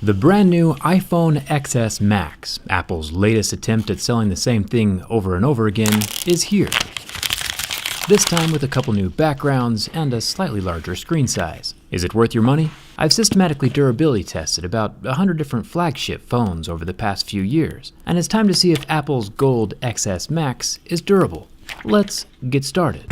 The brand new iPhone XS Max, Apple's latest attempt at selling the same thing over and over again, is here. This time with a couple new backgrounds and a slightly larger screen size. Is it worth your money? I've systematically durability tested about 100 different flagship phones over the past few years, and it's time to see if Apple's Gold XS Max is durable. Let's get started.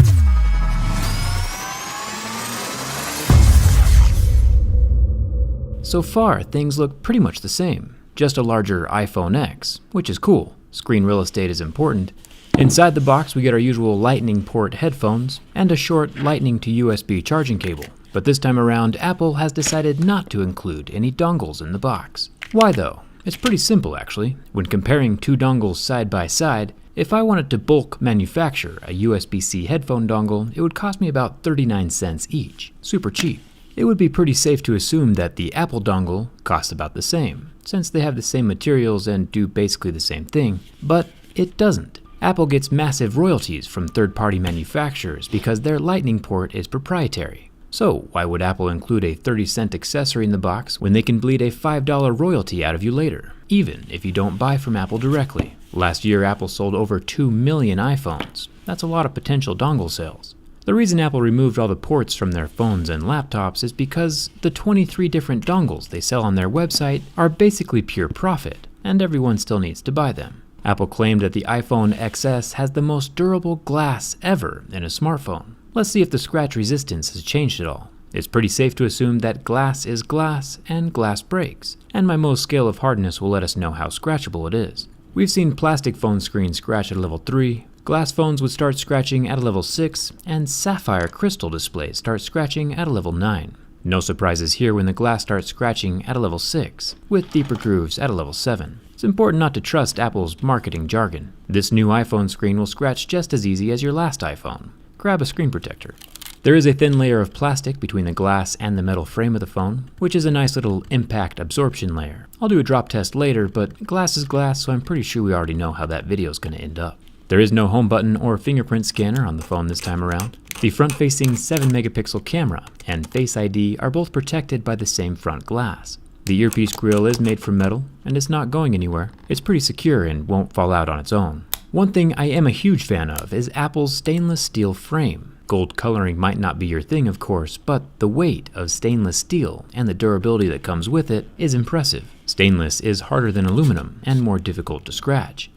So far, things look pretty much the same, just a larger iPhone X, which is cool. Screen real estate is important. Inside the box, we get our usual Lightning port headphones and a short Lightning to USB charging cable. But this time around, Apple has decided not to include any dongles in the box. Why though? It's pretty simple actually. When comparing two dongles side by side, if I wanted to bulk manufacture a USB-C headphone dongle, it would cost me about 39 cents each. Super cheap. It would be pretty safe to assume that the Apple dongle costs about the same, since they have the same materials and do basically the same thing, but it doesn't. Apple gets massive royalties from third-party manufacturers because their Lightning port is proprietary. So why would Apple include a 30-cent accessory in the box when they can bleed a $5 royalty out of you later, even if you don't buy from Apple directly? Last year, Apple sold over 2 million iPhones. That's a lot of potential dongle sales. The reason Apple removed all the ports from their phones and laptops is because the 23 different dongles they sell on their website are basically pure profit, and everyone still needs to buy them. Apple claimed that the iPhone XS has the most durable glass ever in a smartphone. Let's see if the scratch resistance has changed at all. It's pretty safe to assume that glass is glass and glass breaks, and my Mohs scale of hardness will let us know how scratchable it is. We've seen plastic phone screens scratch at a level 3, glass phones would start scratching at a level 6, and sapphire crystal displays start scratching at a level 9. No surprises here when the glass starts scratching at a level 6, with deeper grooves at a level 7. It's important not to trust Apple's marketing jargon. This new iPhone screen will scratch just as easy as your last iPhone. Grab a screen protector. There is a thin layer of plastic between the glass and the metal frame of the phone, which is a nice little impact absorption layer. I'll do a drop test later, but glass is glass, so I'm pretty sure we already know how that video is going to end up. There is no home button or fingerprint scanner on the phone this time around. The front-facing 7-megapixel camera and Face ID are both protected by the same front glass. The earpiece grill is made from metal, and it's not going anywhere. It's pretty secure and won't fall out on its own. One thing I am a huge fan of is Apple's stainless steel frame. Gold coloring might not be your thing, of course, but the weight of stainless steel and the durability that comes with it is impressive. Stainless is harder than aluminum and more difficult to scratch.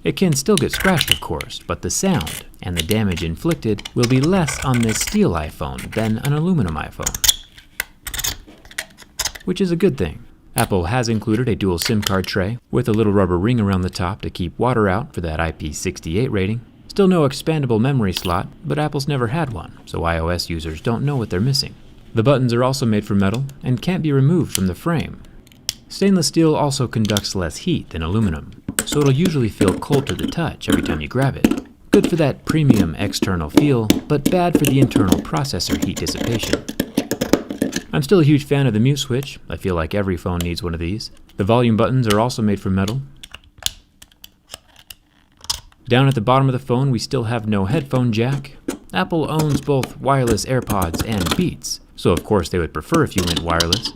It can still get scratched, of course, but the sound and the damage inflicted will be less on this steel iPhone than an aluminum iPhone, which is a good thing. Apple has included a dual SIM card tray with a little rubber ring around the top to keep water out for that IP68 rating. Still no expandable memory slot, but Apple's never had one, so iOS users don't know what they're missing. The buttons are also made from metal and can't be removed from the frame. Stainless steel also conducts less heat than aluminum, so it'll usually feel cold to the touch every time you grab it. Good for that premium external feel, but bad for the internal processor heat dissipation. I'm still a huge fan of the mute switch. I feel like every phone needs one of these. The volume buttons are also made from metal. Down at the bottom of the phone, we still have no headphone jack. Apple owns both wireless AirPods and Beats, so of course they would prefer if you went wireless.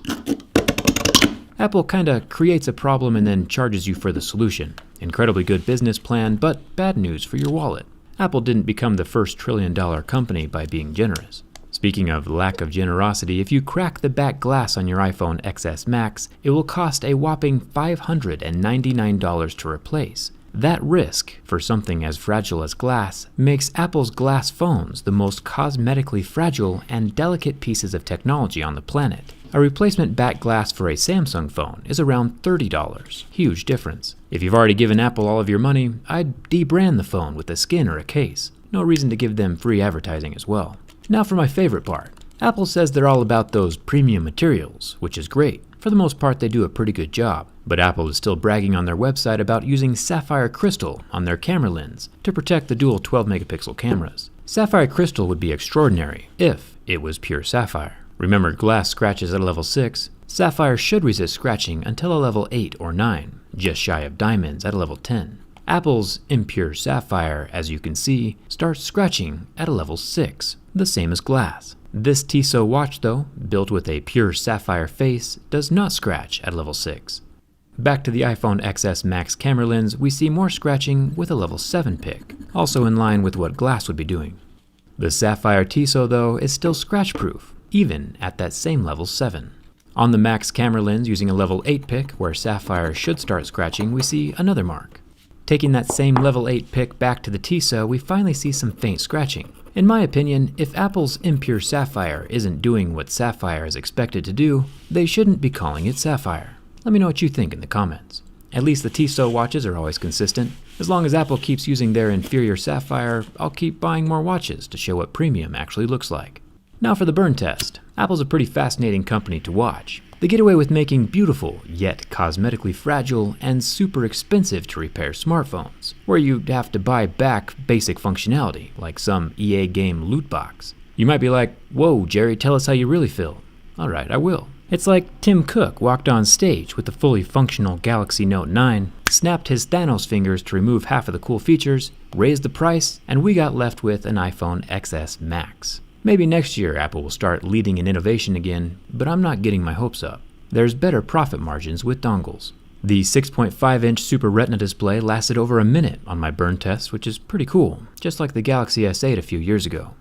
Apple kinda creates a problem and then charges you for the solution. Incredibly good business plan, but bad news for your wallet. Apple didn't become the first trillion-dollar company by being generous. Speaking of lack of generosity, if you crack the back glass on your iPhone XS Max, it will cost a whopping $599 to replace. That risk, for something as fragile as glass, makes Apple's glass phones the most cosmetically fragile and delicate pieces of technology on the planet. A replacement back glass for a Samsung phone is around $30. Huge difference. If you've already given Apple all of your money, I'd debrand the phone with a skin or a case. No reason to give them free advertising as well. Now for my favorite part. Apple says they're all about those premium materials, which is great. For the most part, they do a pretty good job. But Apple is still bragging on their website about using sapphire crystal on their camera lens to protect the dual 12-megapixel cameras. Sapphire crystal would be extraordinary if it was pure sapphire. Remember, glass scratches at a level 6. Sapphire should resist scratching until a level 8 or 9, just shy of diamonds at a level 10. Apple's impure sapphire, as you can see, starts scratching at a level 6, the same as glass. This Tissot watch though, built with a pure sapphire face, does not scratch at level 6. Back to the iPhone XS Max camera lens, we see more scratching with a level 7 pick, also in line with what glass would be doing. The sapphire Tissot though is still scratch-proof, even at that same level 7. On the Max camera lens using a level 8 pick, where sapphire should start scratching, we see another mark. Taking that same level 8 pick back to the Tissot, we finally see some faint scratching. In my opinion, if Apple's impure sapphire isn't doing what sapphire is expected to do, they shouldn't be calling it sapphire. Let me know what you think in the comments. At least the Tissot watches are always consistent. As long as Apple keeps using their inferior sapphire, I'll keep buying more watches to show what premium actually looks like. Now for the burn test. Apple's a pretty fascinating company to watch. They get away with making beautiful, yet cosmetically fragile and super expensive to repair smartphones, where you'd have to buy back basic functionality, like some EA game loot box. You might be like, whoa, Jerry, tell us how you really feel. Alright, I will. It's like Tim Cook walked on stage with the fully functional Galaxy Note 9, snapped his Thanos fingers to remove half of the cool features, raised the price, and we got left with an iPhone XS Max. Maybe next year Apple will start leading in innovation again, but I'm not getting my hopes up. There's better profit margins with dongles. The 6.5-inch Super Retina display lasted over a minute on my burn test, which is pretty cool, just like the Galaxy S8 a few years ago.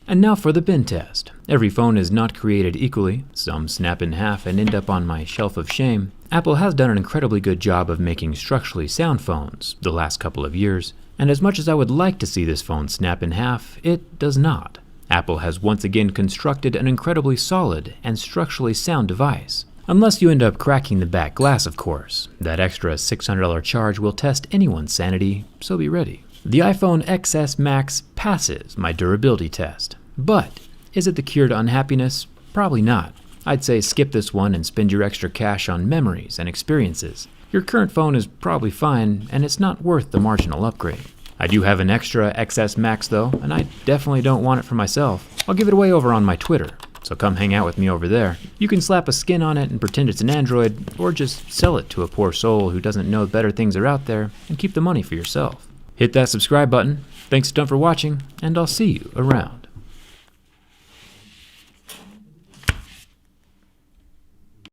And now for the bin test. Every phone is not created equally. Some snap in half and end up on my shelf of shame. Apple has done an incredibly good job of making structurally sound phones the last couple of years, and as much as I would like to see this phone snap in half, it does not. Apple has once again constructed an incredibly solid and structurally sound device. Unless you end up cracking the back glass, of course. That extra $600 charge will test anyone's sanity, so be ready. The iPhone XS Max passes my durability test. But is it the cure to unhappiness? Probably not. I'd say skip this one and spend your extra cash on memories and experiences. Your current phone is probably fine, and it's not worth the marginal upgrade. I do have an extra XS Max though, and I definitely don't want it for myself. I'll give it away over on my Twitter, so come hang out with me over there. You can slap a skin on it and pretend it's an Android, or just sell it to a poor soul who doesn't know better things are out there and keep the money for yourself. Hit that subscribe button. Thanks a ton for watching, and I'll see you around.